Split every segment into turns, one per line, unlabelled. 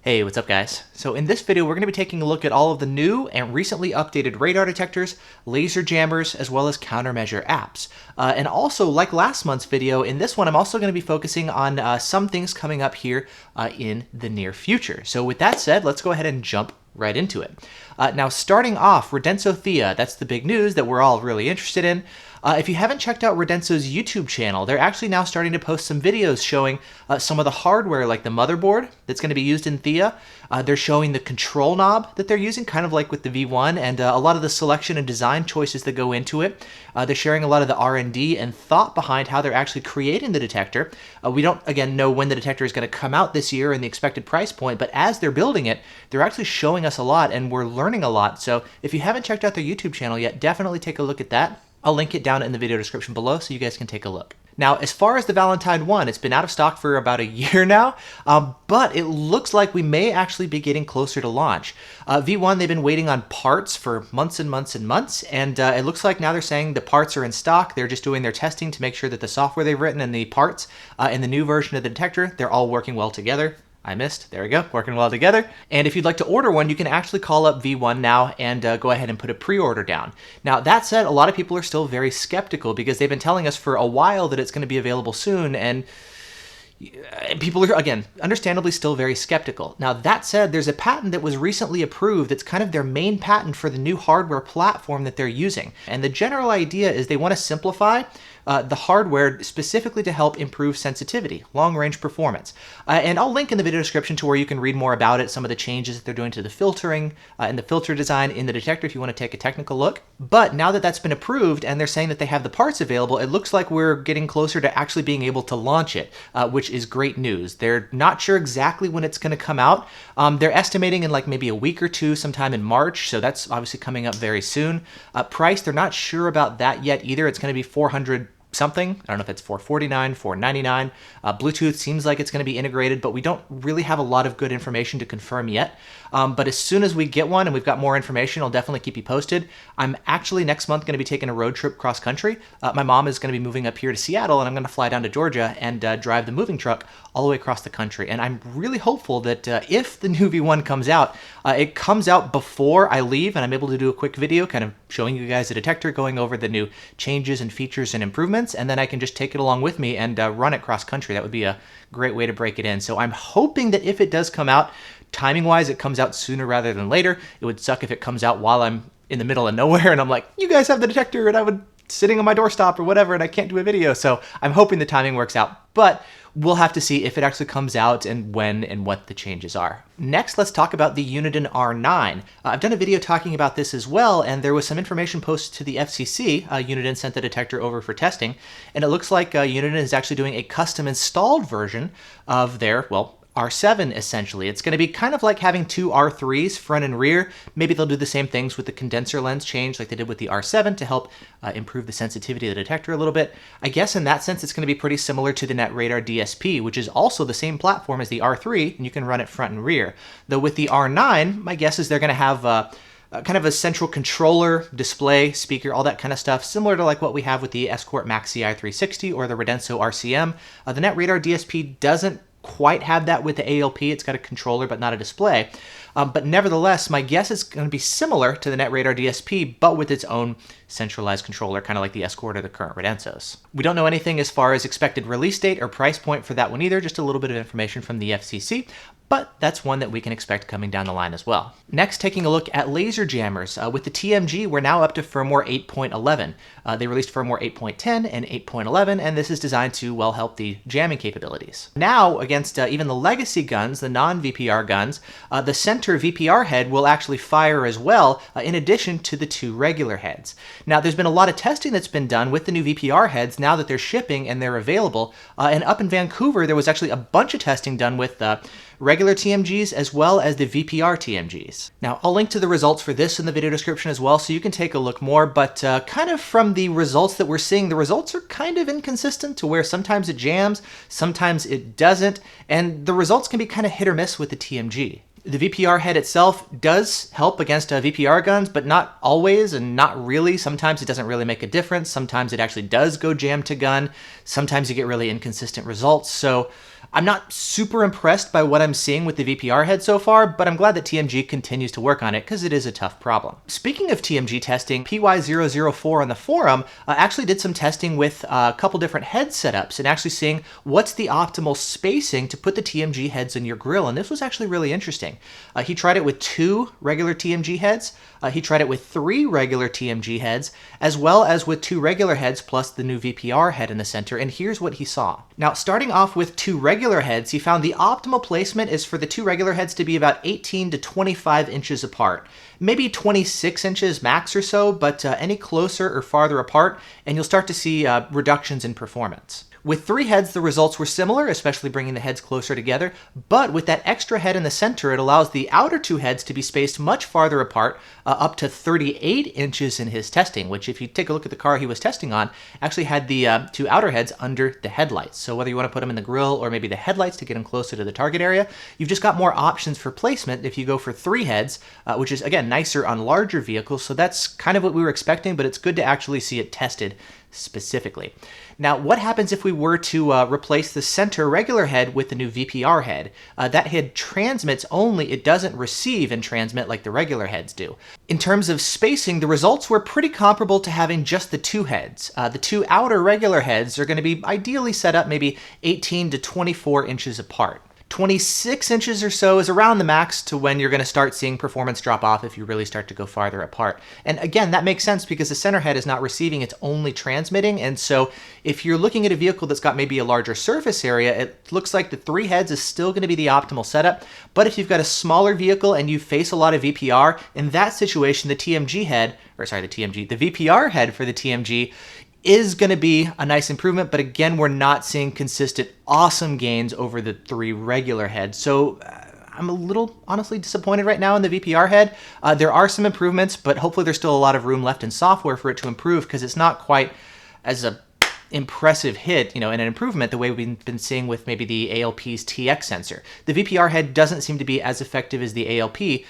Hey, what's up guys? So in this video, we're going to be taking a look at all of the new and recently updated radar detectors, laser jammers, as well as countermeasure apps. And also, like last month's video, in this one, I'm also going to be focusing on some things coming up here in the near future. So with that said, let's go ahead and jump right into it. Now, starting off, Radenso Theia, that's the big news that we're all really interested in. If you haven't checked out Radenso's YouTube channel, they're actually now starting to post some videos showing some of the hardware, like the motherboard that's going to be used in Theia. They're showing the control knob that they're using, kind of like with the V1, and a lot of the selection and design choices that go into it. They're sharing a lot of the R&D and thought behind how they're actually creating the detector. We don't, again, know when the detector is going to come out this year and the expected price point, but as they're building it, they're actually showing us a lot, and we're learning a lot. So if you haven't checked out their YouTube channel yet, definitely take a look at that. I'll link it down in the video description below so you guys can take a look. Now, as far as the Valentine One, it's been out of stock for about a year now, but it looks like we may actually be getting closer to launch. V1, they've been waiting on parts for months and months and months, and it looks like now they're saying the parts are in stock. They're just doing their testing to make sure that the software they've written and the parts in the new version of the detector, they're all working well together. I missed. There we go. Working well together. And if you'd like to order one, you can actually call up V1 now and go ahead and put a pre-order down. Now, that said, a lot of people are still very skeptical because they've been telling us for a while that it's going to be available soon, and people are, again, understandably still very skeptical. Now, that said, there's a patent that was recently approved that's kind of their main patent for the new hardware platform that they're using. And the general idea is they want to simplify the hardware specifically to help improve sensitivity, long-range performance. And I'll link in the video description to where you can read more about it, some of the changes that they're doing to the filtering and the filter design in the detector if you want to take a technical look. But now that that's been approved and they're saying that they have the parts available, it looks like we're getting closer to actually being able to launch it, which is great news. They're not sure exactly when it's going to come out. They're estimating in like maybe a week or two, sometime in March, so that's obviously coming up very soon. Price, they're not sure about that yet either. It's going to be $400 something. I don't know if it's $449, $499. Bluetooth seems like it's going to be integrated, but we don't really have a lot of good information to confirm yet. But as soon as we get one and we've got more information, I'll definitely keep you posted. I'm actually next month going to be taking a road trip cross country. My mom is going to be moving up here to Seattle, and I'm going to fly down to Georgia and drive the moving truck all the way across the country. And I'm really hopeful that if the new V1 comes out, it comes out before I leave and I'm able to do a quick video kind of showing you guys the detector, going over the new changes and features and improvements, and then I can just take it along with me and run it cross country. That would be a great way to break it in. So I'm hoping that if it does come out, timing-wise, it comes out sooner rather than later. It would suck if it comes out while I'm in the middle of nowhere and I'm like, you guys have the detector, and I would sitting on my doorstop or whatever, and I can't do a video. So I'm hoping the timing works out, but we'll have to see if it actually comes out and when and what the changes are. Next, let's talk about the Uniden R9. I've done a video talking about this as well, and there was some information posted to the FCC. Uniden sent the detector over for testing, and it looks like Uniden is actually doing a custom installed version of their, well, R7 essentially. It's going to be kind of like having two R3s, front and rear. Maybe they'll do the same things with the condenser lens change like they did with the R7 to help improve the sensitivity of the detector a little bit. I guess in that sense, it's going to be pretty similar to the NetRadar DSP, which is also the same platform as the R3, and you can run it front and rear. Though with the R9, my guess is they're going to have kind of a central controller, display, speaker, all that kind of stuff, similar to like what we have with the Escort Maxi i360 or the Radenso RCM. The NetRadar DSP doesn't quite have that with the ALP. It's got a controller but not a display. But nevertheless, my guess is going to be similar to the NetRadar DSP, but with its own centralized controller, kind of like the Escort or the current Radensos. We don't know anything as far as expected release date or price point for that one either, just a little bit of information from the FCC, but that's one that we can expect coming down the line as well. Next, taking a look at laser jammers. With the TMG, we're now up to firmware 8.11. They released firmware 8.10 and 8.11, and this is designed to, well, help the jamming capabilities. Now, against even the legacy guns, the non-VPR guns, the center VPR head will actually fire as well, in addition to the two regular heads. Now, there's been a lot of testing that's been done with the new VPR heads now that they're shipping and they're available. And up in Vancouver, there was actually a bunch of testing done with regular TMGs as well as the VPR TMGs. Now, I'll link to the results for this in the video description as well, so you can take a look more, but kind of from the results that we're seeing, the results are kind of inconsistent to where sometimes it jams, sometimes it doesn't, and the results can be kind of hit or miss with the TMG. The VPR head itself does help against VPR guns, but not always and not really. Sometimes it doesn't really make a difference. Sometimes it actually does go jam to gun. Sometimes you get really inconsistent results. So I'm not super impressed by what I'm seeing with the VPR head so far, but I'm glad that TMG continues to work on it because it is a tough problem. Speaking of TMG testing, PY004 on the forum actually did some testing with a couple different head setups and actually seeing what's the optimal spacing to put the TMG heads in your grill, and this was actually really interesting. He tried it with 2 regular TMG heads, he tried it with 3 regular TMG heads, as well as with 2 regular heads plus the new VPR head in the center, and here's what he saw. Now, starting off with 2 regular heads, he found the optimal placement is for the 2 regular heads to be about 18 to 25 inches apart. Maybe 26 inches max or so, but any closer or farther apart, and you'll start to see reductions in performance. With 3 heads, the results were similar, especially bringing the heads closer together, but with that extra head in the center, it allows the outer 2 heads to be spaced much farther apart, up to 38 inches in his testing, which if you take a look at the car he was testing on, actually had the 2 outer heads under the headlights. So whether you want to put them in the grill or maybe the headlights to get them closer to the target area, you've just got more options for placement if you go for 3 heads, which is, again, nicer on larger vehicles. So that's kind of what we were expecting, but it's good to actually see it tested specifically. Now, what happens if we were to replace the center regular head with the new VPR head? That head transmits only, it doesn't receive and transmit like the regular heads do. In terms of spacing, the results were pretty comparable to having just the 2 heads. The 2 outer regular heads are going to be ideally set up maybe 18 to 24 inches apart. 26 inches or so is around the max to when you're going to start seeing performance drop off if you really start to go farther apart. And again, that makes sense because the center head is not receiving, it's only transmitting. And so if you're looking at a vehicle that's got maybe a larger surface area, it looks like the 3 heads is still going to be the optimal setup. But if you've got a smaller vehicle and you face a lot of VPR, in that situation, the TMG head, or sorry, the VPR head for the TMG is going to be a nice improvement, but again, we're not seeing consistent awesome gains over the 3 regular heads. So I'm a little honestly disappointed right now in the VPR head. There are some improvements, but hopefully there's still a lot of room left in software for it to improve because it's not quite as a impressive hit, and an improvement the way we've been seeing with maybe the ALP's TX sensor. The VPR head doesn't seem to be as effective as the ALP,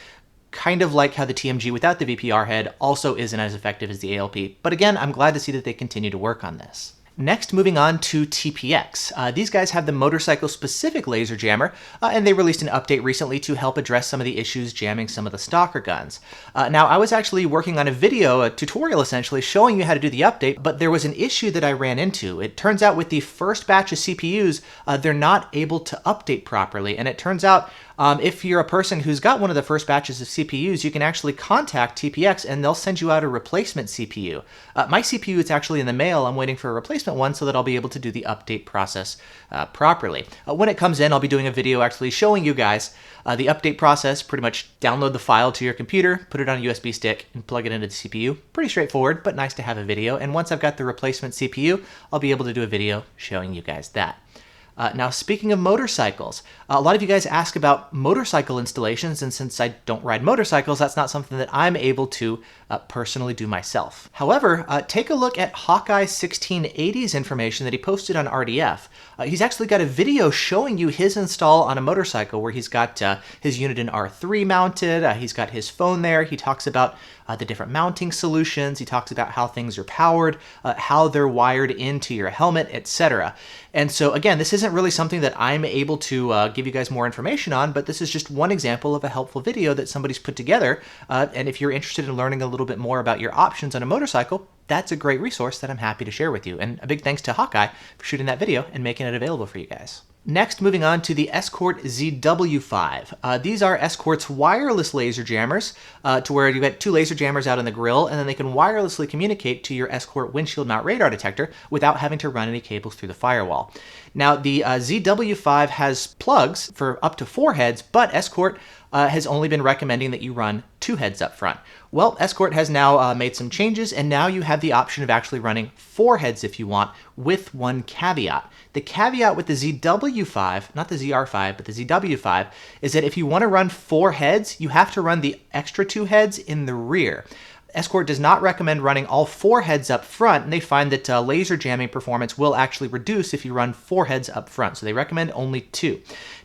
kind of like how the TMG without the VPR head also isn't as effective as the ALP. But again, I'm glad to see that they continue to work on this. Next, moving on to TPX. These guys have the motorcycle-specific laser jammer, and they released an update recently to help address some of the issues jamming some of the stalker guns. Now, I was actually working on a video, a tutorial essentially, showing you how to do the update, but there was an issue that I ran into. It turns out with the first batch of CPUs, they're not able to update properly, and it turns out if you're a person who's got one of the first batches of CPUs, you can actually contact TPX and they'll send you out a replacement CPU. My CPU is actually in the mail. I'm waiting for a replacement one so that I'll be able to do the update process properly. When it comes in, I'll be doing a video actually showing you guys the update process. Pretty much download the file to your computer, put it on a USB stick, and plug it into the CPU. Pretty straightforward, but nice to have a video. And once I've got the replacement CPU, I'll be able to do a video showing you guys that. Now, speaking of motorcycles, a lot of you guys ask about motorcycle installations, and since I don't ride motorcycles, that's not something that I'm able to personally do myself. However, take a look at Hawkeye 1680's information that he posted on RDF. He's actually got a video showing you his install on a motorcycle where he's got his Uniden R9 mounted, he's got his phone there, he talks about the different mounting solutions, he talks about how things are powered, how they're wired into your helmet, etc. And so again, this isn't really something that I'm able to give you guys more information on, but this is just one example of a helpful video that somebody's put together. And if you're interested in learning a little bit more about your options on a motorcycle, that's a great resource that I'm happy to share with you. And a big thanks to Hawkeye for shooting that video and making it available for you guys. Next, moving on to the Escort ZW5. These are Escort's wireless laser jammers, to where you get 2 laser jammers out in the grill, and then they can wirelessly communicate to your Escort windshield mount radar detector without having to run any cables through the firewall. Now, the ZW5 has plugs for up to 4 heads, but Escort has only been recommending that you run 2 heads up front. Well, Escort has now made some changes, and now you have the option of actually running 4 heads if you want, with one caveat. The caveat with the ZW5, not the ZR5, but the ZW5, is that if you want to run 4 heads, you have to run the extra 2 heads in the rear. Escort does not recommend running all 4 heads up front, and they find that laser jamming performance will actually reduce if you run 4 heads up front, so they recommend only 2.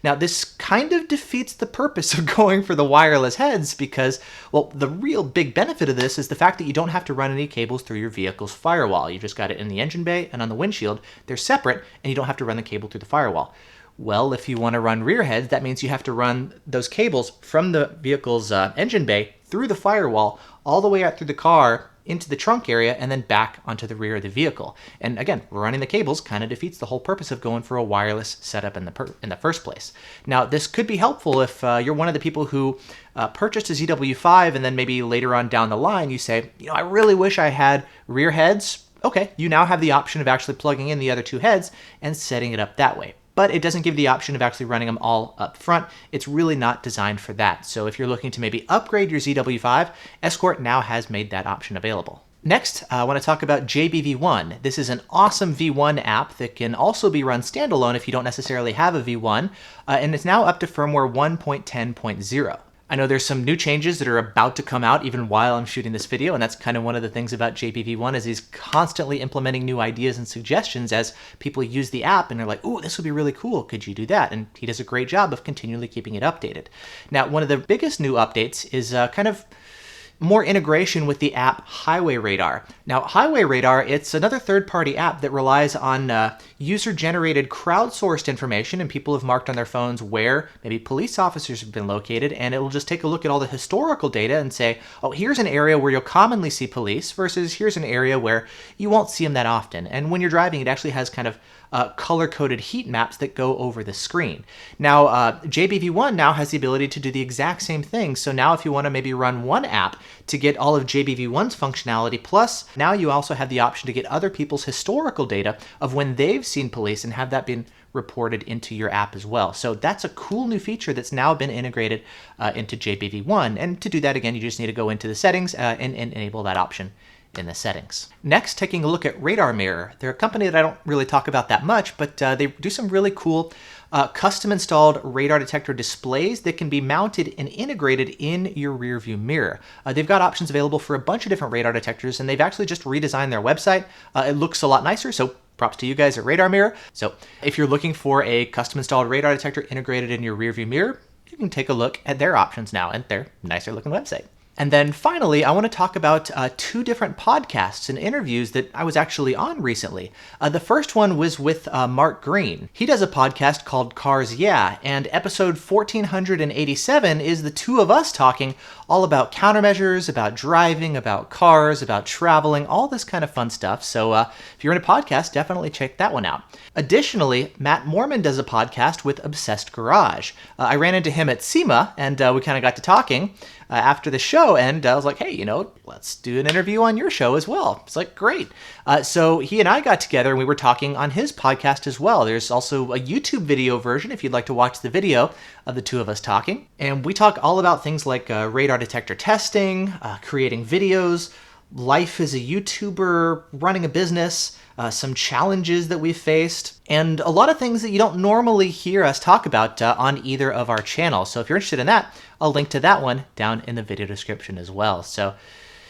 Now, this kind of defeats the purpose of going for the wireless heads because, well, the real big benefit of this is the fact that you don't have to run any cables through your vehicle's firewall. You just got it in the engine bay and on the windshield. They're separate, and you don't have to run the cable through the firewall. Well, if you want to run rear heads, that means you have to run those cables from the vehicle's engine bay through the firewall, all the way out through the car, into the trunk area, and then back onto the rear of the vehicle. And again, running the cables kind of defeats the whole purpose of going for a wireless setup in the first place. Now, this could be helpful if you're one of the people who purchased a ZW5 and then maybe later on down the line you say, I really wish I had rear heads. Okay, you now have the option of actually plugging in the other two heads and setting it up that way. But it doesn't give the option of actually running them all up front. It's really not designed for that. So if you're looking to maybe upgrade your ZW5, Escort now has made that option available. Next, I want to talk about JBV1. This is an awesome V1 app that can also be run standalone if you don't necessarily have a V1, and it's now up to firmware 1.10.0. I know there's some new changes that are about to come out even while I'm shooting this video, and that's kind of one of the things about JBV1 is he's constantly implementing new ideas and suggestions as people use the app and they're like, ooh, this would be really cool, could you do that? And he does a great job of continually keeping it updated. Now, one of the biggest new updates is kind of more integration with the app Highway Radar. Now, Highway Radar, it's another third-party app that relies on user-generated crowdsourced information, and people have marked on their phones where maybe police officers have been located, and it will just take a look at all the historical data and say, oh, here's an area where you'll commonly see police versus here's an area where you won't see them that often. And when you're driving, it actually has kind of color-coded heat maps that go over the screen. Now, JBV1 now has the ability to do the exact same thing. So now if you want to maybe run one app to get all of JBV1's functionality, plus now you also have the option to get other people's historical data of when they've seen police and have that been reported into your app as well. So that's a cool new feature that's now been integrated into JBV1. And to do that, again, you just need to go into the settings and enable that option in the settings. Next, taking a look at Radar Mirror. They're a company that I don't really talk about that much, but they do some really cool custom installed radar detector displays that can be mounted and integrated in your rear view mirror. They've got options available for a bunch of different radar detectors, and they've actually just redesigned their website. It looks a lot nicer, so props to you guys at Radar Mirror. So if you're looking for a custom installed radar detector integrated in your rear view mirror, you can take a look at their options now and their nicer looking website. And then finally, I want to talk about two different podcasts and interviews that I was actually on recently. The first one was with Mark Green. He does a podcast called Cars Yeah, and episode 1487 is the two of us talking all about countermeasures, about driving, about cars, about traveling, all this kind of fun stuff. So if you're in a podcast, definitely check that one out. Additionally, Matt Mormon does a podcast with Obsessed Garage. I ran into him at SEMA, and we kind of got to talking after the show, and I was like, hey, let's do an interview on your show as well. It's like, great. So he and I got together and we were talking on his podcast as well. There's also a YouTube video version if you'd like to watch the video of the two of us talking. And we talk all about things like radar detector testing, creating videos, life as a YouTuber, running a business, some challenges that we've faced, and a lot of things that you don't normally hear us talk about on either of our channels. So if you're interested in that, I'll link to that one down in the video description as well. So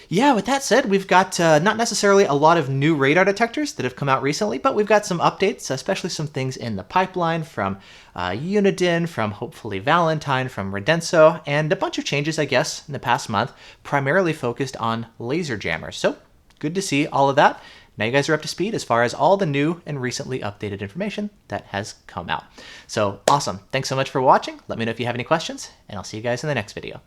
yeah, with that said, we've got not necessarily a lot of new radar detectors that have come out recently, but we've got some updates, especially some things in the pipeline from Uniden, from hopefully Valentine, from Radenso, and a bunch of changes, I guess, in the past month, primarily focused on laser jammers. So good to see all of that. Now you guys are up to speed as far as all the new and recently updated information that has come out. So awesome. Thanks so much for watching. Let me know if you have any questions, and I'll see you guys in the next video.